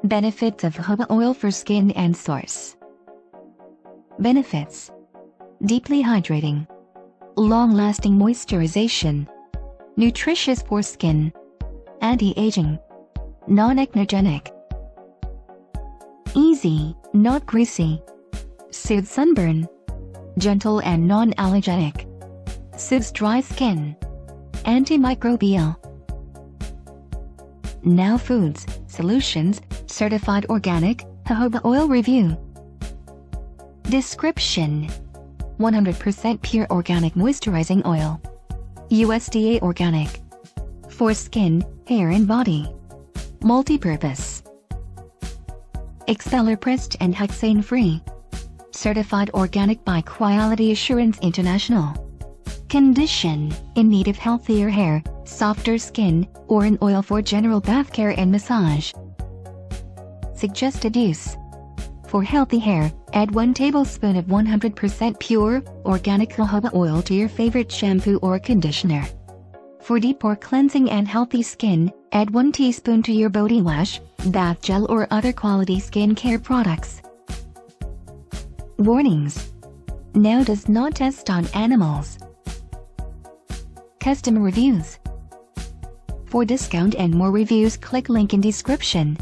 Benefits of jojoba oil for skin and source. Benefits: deeply hydrating, long-lasting moisturization, nutritious for skin, anti-aging, non-acnegenic, easy, not greasy, Soothes Sunburn, gentle and non-allergenic, Soothes Dry Skin, antimicrobial. Now Foods Solutions Certified Organic Jojoba Oil Review. Description: 100% pure organic moisturizing oil. USDA Organic. For skin, hair and body. Multi-purpose. Expeller pressed and Hexane free. Certified organic by Quyality Assurance International. Condition: in need of healthier hair, softer skin, or an oil for general bath care and massage. Suggested use: for healthy hair, add 1 tablespoon of 100% pure, organic jojoba oil to your favorite shampoo or conditioner. For deep pore cleansing and healthy skin, add 1 teaspoon to your body wash, bath gel or other quality skincare products. Warnings: now does not test on animals. Customer reviews. For discount and more reviews, click link in description.